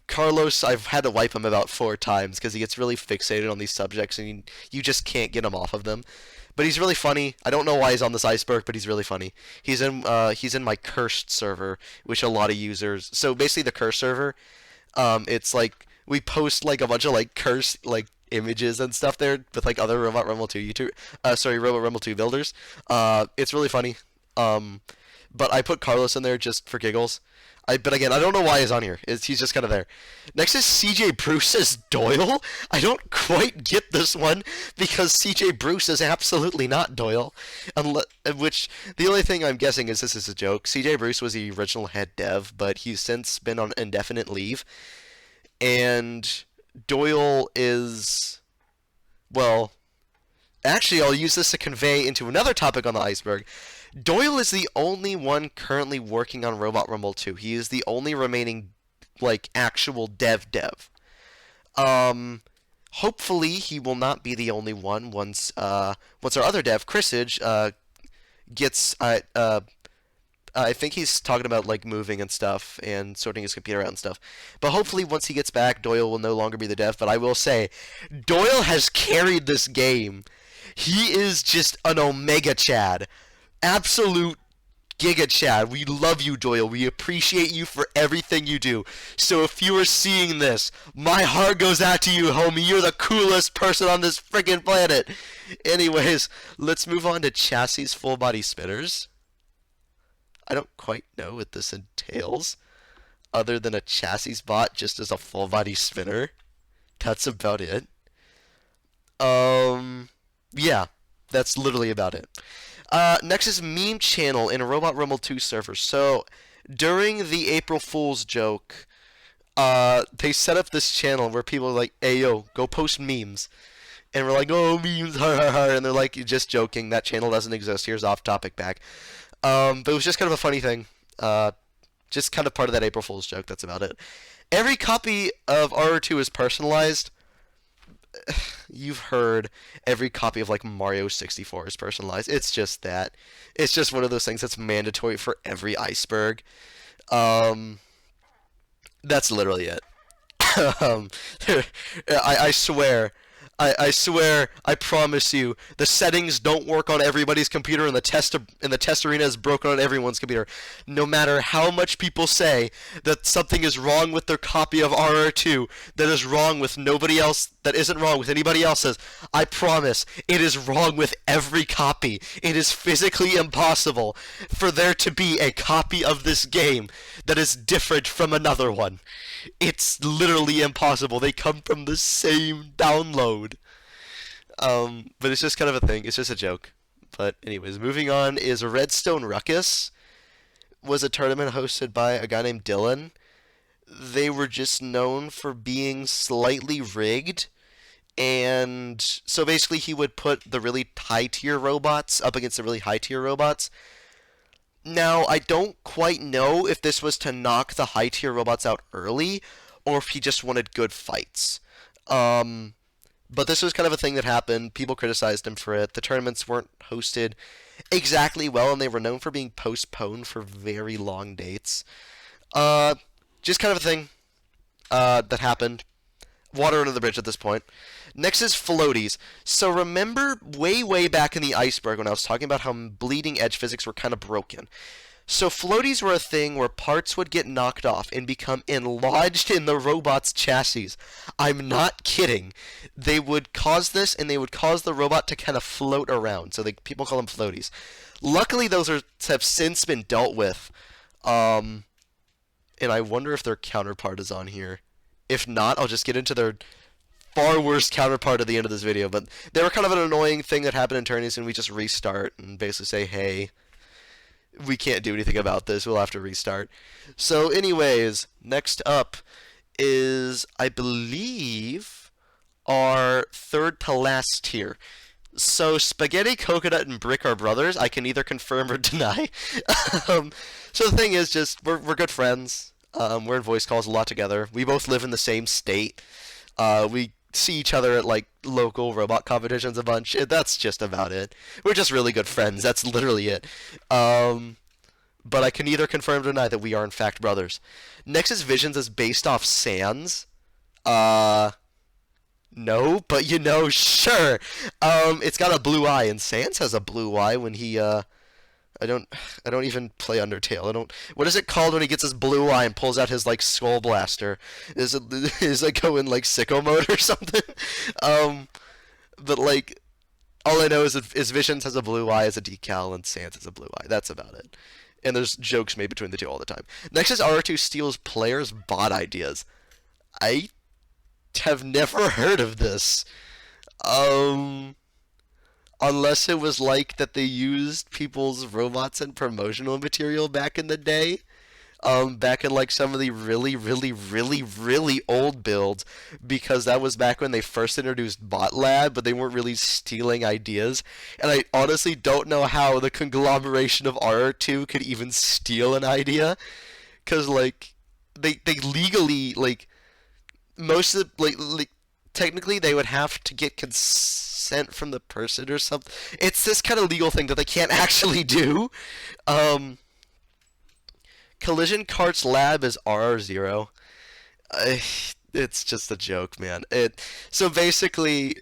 Carlos, I've had to wipe him about 4 times because he gets really fixated on these subjects and you just can't get him off of them. But he's really funny. I don't know why he's on this iceberg, but he's really funny. He's in my cursed server, which a lot of users. So basically, the cursed server, it's like we post like a bunch of like cursed like images and stuff there with like other Robot Rumble 2 Robot Rumble 2 builders. It's really funny. But I put Carlos in there just for giggles. But again, I don't know why he's on here. He's just kind of there. Next is CJ Bruce as Doyle. I don't quite get this one because CJ Bruce is absolutely not Doyle. Which, the only thing I'm guessing is this is a joke. CJ Bruce was the original head dev, but he's since been on indefinite leave. And Doyle is, well, actually I'll use this to convey into another topic on the iceberg. Doyle is the only one currently working on Robot Rumble 2. He is the only remaining, like, actual dev. Hopefully he will not be the only one once our other dev, Chrisage, gets, I think he's talking about, like, moving and stuff and sorting his computer out and stuff. But hopefully once he gets back, Doyle will no longer be the dev. But I will say, Doyle has carried this game. He is just an Omega Chad. Absolute Giga Chad. We love you, Doyle. We appreciate you for everything you do. So if you are seeing this, my heart goes out to you, homie. You're the coolest person on this freaking planet. Anyways, let's move on to chassis full body spinners. I don't quite know what this entails, other than a chassis bot just as a full body spinner. That's about it. Yeah, that's literally about it. Next is meme channel in a Robot Rumble 2 server. So, during the April Fool's joke, they set up this channel where people are like, hey, yo, go post memes. And we're like, oh, memes, ha, ha, ha. And they're like, you're just joking. That channel doesn't exist. Here's off topic back. But it was just kind of a funny thing. Just kind of part of that April Fool's joke. That's about it. Every copy of RR2 is personalized. You've heard every copy of like Mario 64 is personalized. It's just that. It's just one of those things that's mandatory for every iceberg. That's literally it. Um, I swear. I swear, I promise you, the settings don't work on everybody's computer, and the test arena is broken on everyone's computer. No matter how much people say that something is wrong with their copy of RR2, that is wrong with nobody else, that isn't wrong with anybody else's, I promise, it is wrong with every copy. It is physically impossible for there to be a copy of this game that is different from another one. It's literally impossible. They come from the same download. But it's just kind of a thing. It's just a joke. But anyways, moving on is Redstone Ruckus. Was a tournament hosted by a guy named Dylan. They were just known for being slightly rigged. And so basically he would put the really high tier robots up against the really high tier robots. Now, I don't quite know if this was to knock the high tier robots out early, or if he just wanted good fights. But this was kind of a thing that happened. People criticized him for it. The tournaments weren't hosted exactly well, and they were known for being postponed for very long dates. Just kind of a thing that happened. Water under the bridge at this point. Next is floaties. So remember way back in the Iceberg when I was talking about how bleeding edge physics were kind of broken. So floaties were a thing where parts would get knocked off and become enlarged in the robot's chassis. I'm not kidding. They would cause this, and they would cause the robot to kind of float around. So people call them floaties. Luckily, those have since been dealt with. And I wonder if their counterpart is on here. If not, I'll just get into their far worse counterpart at the end of this video. But they were kind of an annoying thing that happened in tourneys, and we just restart and basically say, hey, we can't do anything about this. We'll have to restart. So anyways, next up is, I believe, our third to last tier. So Spaghetti, Coconut, and Brick are brothers. I can either confirm or deny. So the thing is, just we're good friends. We're in voice calls a lot together. We both live in the same state. We see each other at like local robot competitions a bunch. That's just about it. We're just really good friends. That's literally it. But I can either confirm or deny that we are in fact brothers. Next is Visions is based off Sans. No, but sure. It's got a blue eye, and Sans has a blue eye when he I don't even play Undertale. What is it called when he gets his blue eye and pulls out his like skull blaster? Is it go in like sicko mode or something? But like all I know is Visions has a blue eye as a decal and Sans has a blue eye. That's about it. And there's jokes made between the two all the time. Next is RR2 steals players' bot ideas. I have never heard of this. Unless it was like that they used people's robots and promotional material back in the day. Back in like some of the really old builds, because that was back when they first introduced Bot Lab, but they weren't really stealing ideas. And I honestly don't know how the conglomeration of RR2 could even steal an idea, because like they legally like most of the, like technically they would have to get consent from the person or something. It's this kind of legal thing that they can't actually do. Collision Carts Lab is RR0. It's just a joke, man. So basically,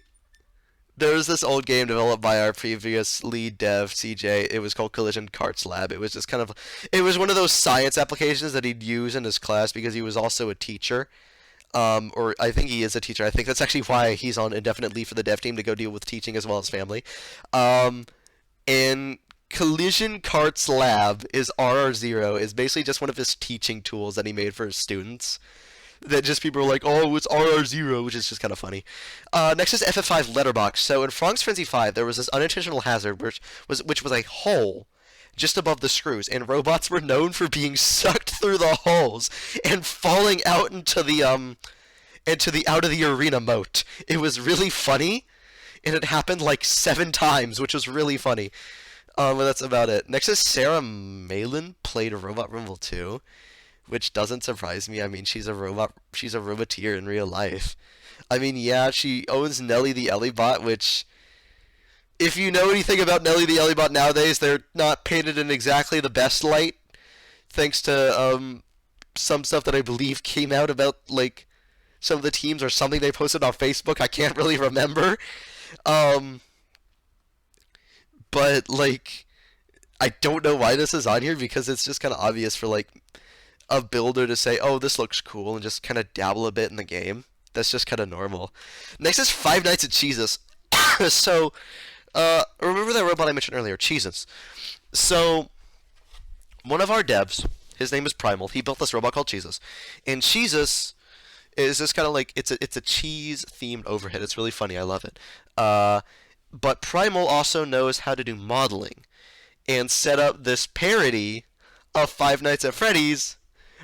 there was this old game developed by our previous lead dev, CJ. It was called Collision Carts Lab. It was just it was one of those science applications that he'd use in his class because he was also a teacher. Or I think he is a teacher. I think that's actually why he's on indefinite leave for the dev team to go deal with teaching as well as family. And Collision Carts Lab is RR0, is basically just one of his teaching tools that he made for his students. That just people are like, oh, it's RR0, which is just kind of funny. Next is FF5 Letterbox. So in Frank's Frenzy 5, there was this unintentional hazard which was a hole just above the screws, and robots were known for being sucked through the holes and falling out into the out of the arena moat. It was really funny, and it happened like 7 times, which was really funny. But that's about it. Next is Sarah Malin played Robot Rumble 2, which doesn't surprise me. I mean, she's a roboteer in real life. I mean, yeah, she owns Nelly the Ellibot, which, if you know anything about Nelly the Ellibot nowadays, they're not painted in exactly the best light, thanks to some stuff that I believe came out about like some of the teams or something they posted on Facebook. I can't really remember. Um, but like, I don't know why this is on here because it's just kind of obvious for like a builder to say, "Oh, this looks cool," and just kind of dabble a bit in the game. That's just kind of normal. Next is Five Nights at Cheezus. So, remember that robot I mentioned earlier, Cheezus. So, one of our devs, his name is Primal. He built this robot called Cheezus, and Cheezus is this kind of like it's a cheese themed overhead. It's really funny. I love it. But Primal also knows how to do modeling and set up this parody of Five Nights at Freddy's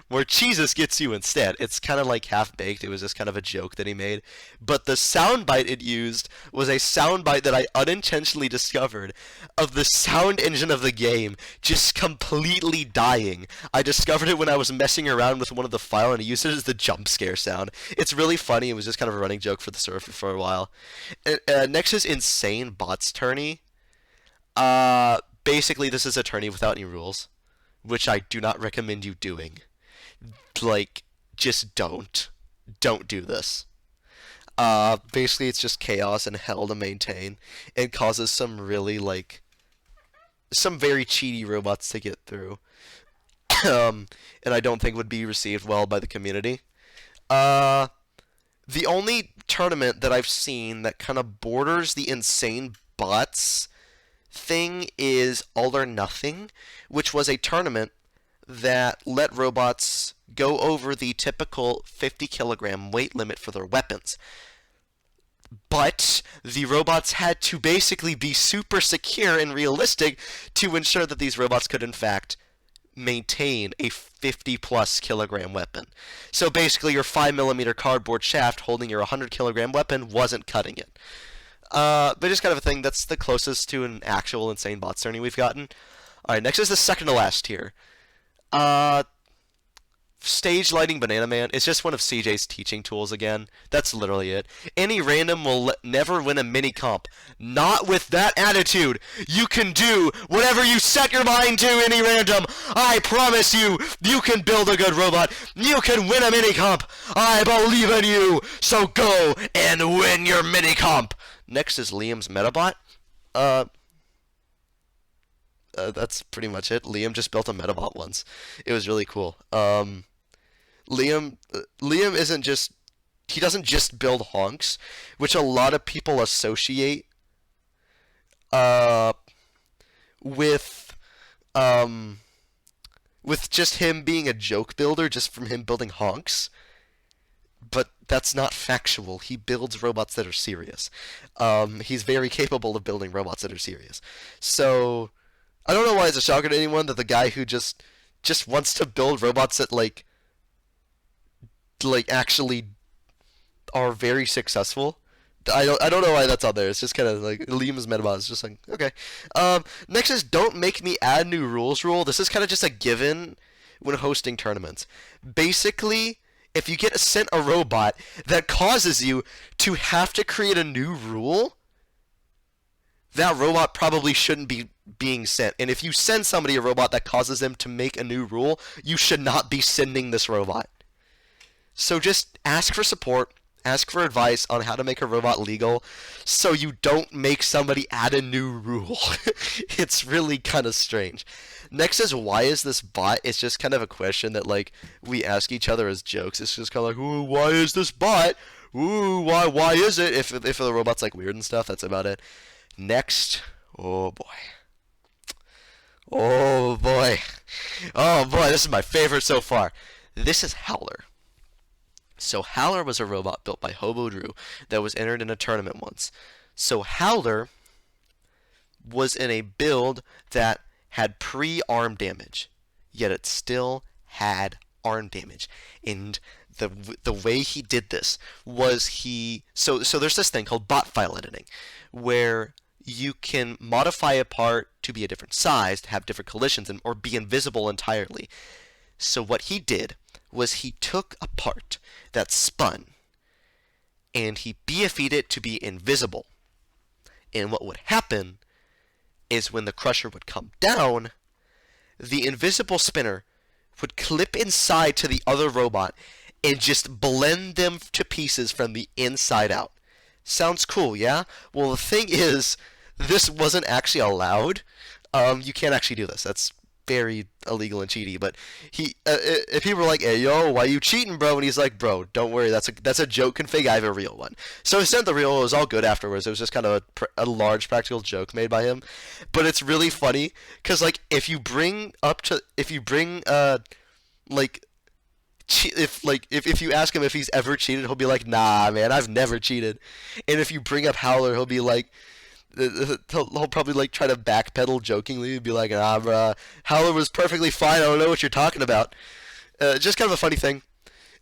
where Cheezus gets you instead. It's kind of like half-baked. It was just kind of a joke that he made. But the soundbite it used was a soundbite that I unintentionally discovered of the sound engine of the game just completely dying. I discovered it when I was messing around with one of the file and I used it as the jump scare sound. It's really funny. It was just kind of a running joke for the server for a while. Next is Insane Bots Tourney. Basically, this is a tourney without any rules, which I do not recommend you doing. Like, just don't do this. Basically it's just chaos and hell to maintain and causes some really like some very cheaty robots to get through. And I don't think would be received well by the community. The only tournament that I've seen that kind of borders the insane bots thing is All or Nothing, which was a tournament that let robots go over the typical 50 kilogram weight limit for their weapons. But the robots had to basically be super secure and realistic to ensure that these robots could in fact maintain a 50 plus kilogram weapon. So basically your 5mm cardboard shaft holding your 100 kilogram weapon wasn't cutting it. But just kind of a thing that's the closest to an actual insane bots tourney we've gotten. Alright, next is the second to last tier. Stage Lighting Banana Man is just one of CJ's teaching tools again. That's literally it. AnyRandom will never win a mini comp. Not with that attitude. You can do whatever you set your mind to, AnyRandom. I promise you, you can build a good robot. You can win a mini comp. I believe in you. So go and win your mini comp. Next is Liam's Metabot. That's pretty much it. Liam just built a Metabot once. It was really cool. Liam isn't just, he doesn't just build honks, which a lot of people associate with just him being a joke builder, just from him building honks. But that's not factual. He builds robots that are serious. He's very capable of building robots that are serious. So I don't know why it's a shocker to anyone that the guy who just wants to build robots that like actually are very successful. I don't know why that's on there. It's just kind of like Liam's Metabot. It's just like, okay. Next is Don't Make Me Add New Rules rule. This is kind of just a given when hosting tournaments. Basically, if you get sent a robot that causes you to have to create a new rule, that robot probably shouldn't be being sent. And if you send somebody a robot that causes them to make a new rule, you should not be sending this robot. So just ask for support, ask for advice on how to make a robot legal so you don't make somebody add a new rule. It's really kind of strange. Next is why is this bot? It's just kind of a question that like we ask each other as jokes. It's just kind of like, ooh, why is this bot? Ooh, why is it? If the robot's like weird and stuff, that's about it. Next, oh boy. Oh boy. Oh boy, this is my favorite so far. This is Howler. So Howler was a robot built by Hobo Drew that was entered in a tournament once. So Howler was in a build that had pre-arm damage, yet it still had arm damage. And the way he did this was so there's this thing called bot file editing, where you can modify a part to be a different size, to have different collisions, or be invisible entirely. So what he did was he took a part that spun and he BFE'd it to be invisible. And what would happen is when the crusher would come down, the invisible spinner would clip inside to the other robot and just blend them to pieces from the inside out. Sounds cool, yeah? Well, the thing is, this wasn't actually allowed. You can't actually do this. That's very illegal and cheaty. But if people were like, "Hey, yo, why you cheating, bro?" and he's like, "Bro, don't worry, that's a joke config. I have a real one." So he sent the real one. It was all good afterwards. It was just kind of a large practical joke made by him. But it's really funny because like if you bring like if you ask him if he's ever cheated, he'll be like, "Nah, man, I've never cheated." And if you bring up Howler, he'll be like, he'll probably like try to backpedal jokingly, be like, "Nah, bruh, Howler was perfectly fine. I don't know what you're talking about." Just kind of a funny thing.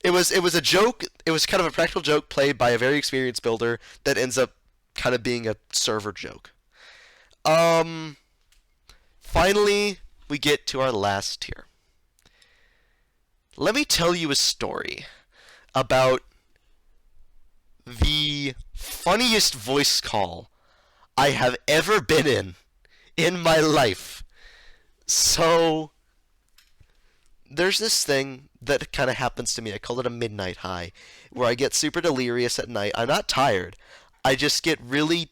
It was a joke. It was kind of a practical joke played by a very experienced builder that ends up kind of being a server joke. Finally, we get to our last tier. Let me tell you a story about the funniest voice call I have ever been in my life. So, there's this thing that kind of happens to me. I call it a midnight high, where I get super delirious at night. I'm not tired. I just get really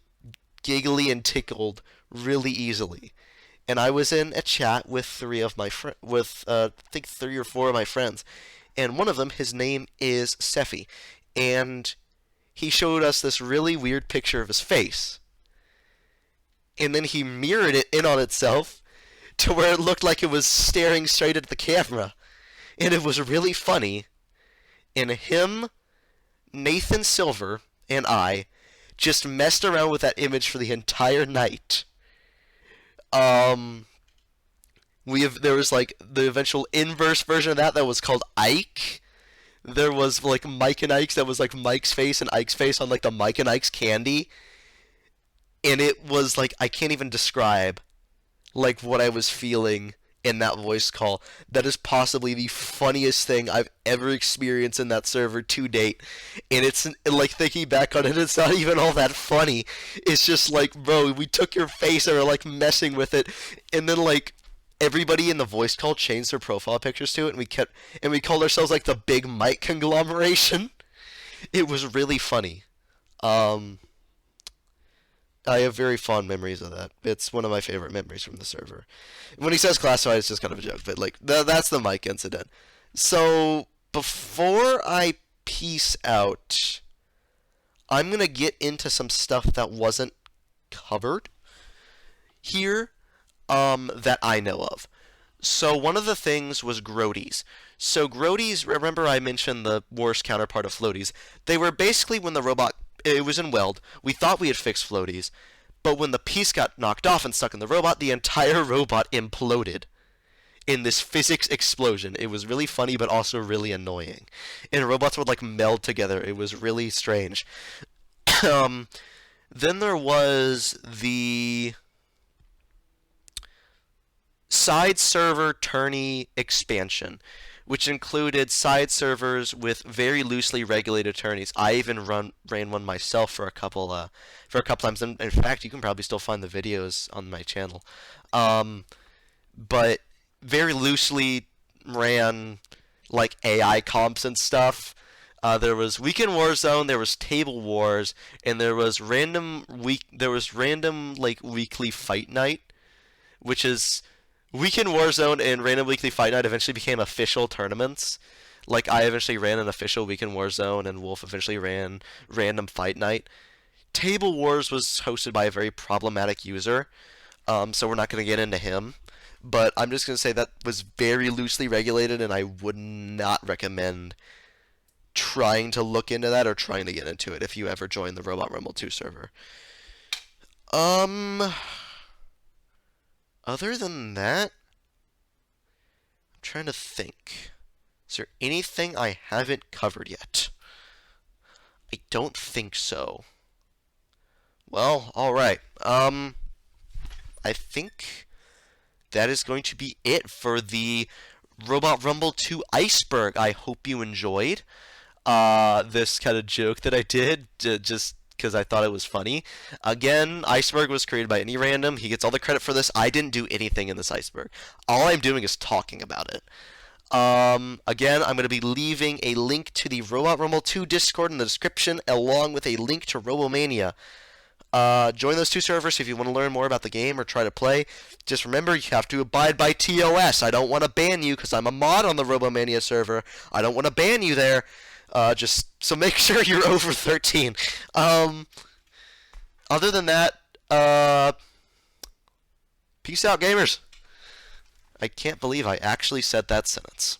giggly and tickled really easily. And I was in a chat with I think 3 or 4 of my friends, and one of them, his name is Seffi, and he showed us this really weird picture of his face, and then he mirrored it in on itself to where it looked like it was staring straight at the camera, and it was really funny. And him, Nathan Silver, and I just messed around with that image for the entire night. There was like the eventual inverse version of that was called Ike. There was like Mike and Ike's that was like Mike's face and Ike's face on like the Mike and Ike's candy. And it was like, I can't even describe like what I was feeling in that voice call. That is possibly the funniest thing I've ever experienced in that server to date. And it's like, thinking back on it, it's not even all that funny. It's just like, bro, we took your face and were like messing with it, and then like everybody in the voice call changed their profile pictures to it, and we called ourselves like the Big Mike conglomeration. It was really funny. I have very fond memories of that. It's one of my favorite memories from the server. When he says classified, it's just kind of a joke, but like that's the Mike incident. So before I peace out, I'm gonna get into some stuff that wasn't covered here, that I know of. So one of the things was Grodies. So Grodies, remember I mentioned the worst counterpart of floaties. They were basically when the robot, it was in weld, we thought we had fixed floaties, but when the piece got knocked off and stuck in the robot, the entire robot imploded in this physics explosion. It was really funny, but also really annoying. And robots would like meld together. It was really strange. Then there was the side server tourney expansion, which included side servers with very loosely regulated tourneys. I even ran one myself for a couple times. And in fact, you can probably still find the videos on my channel. But very loosely ran like AI comps and stuff. There was Weekend Warzone, there was Table Wars, and there was random like weekly fight night, which is Weekend Warzone and Random Weekly Fight Night eventually became official tournaments. Like, I eventually ran an official Weekend Warzone, and Wolf eventually ran Random Fight Night. Table Wars was hosted by a very problematic user, so we're not going to get into him. But I'm just going to say that was very loosely regulated, and I would not recommend trying to look into that or trying to get into it if you ever join the Robot Rumble 2 server. Other than that, I'm trying to think. Is there anything I haven't covered yet? I don't think so. Well, alright. I think that is going to be it for the Robot Rumble 2 Iceberg. I hope you enjoyed this kind of joke that I did, just because I thought it was funny. Again, Iceberg was created by AnyRandom. He gets all the credit for this. I didn't do anything in this Iceberg. All I'm doing is talking about it. Again, I'm going to be leaving a link to the Robot Rumble 2 Discord in the description, along with a link to Robomania. Join those two servers if you want to learn more about the game or try to play. Just remember, you have to abide by TOS. I don't want to ban you because I'm a mod on the Robomania server. I don't want to ban you there. Just so make sure you're over 13. Other than that, peace out, gamers. I can't believe I actually said that sentence.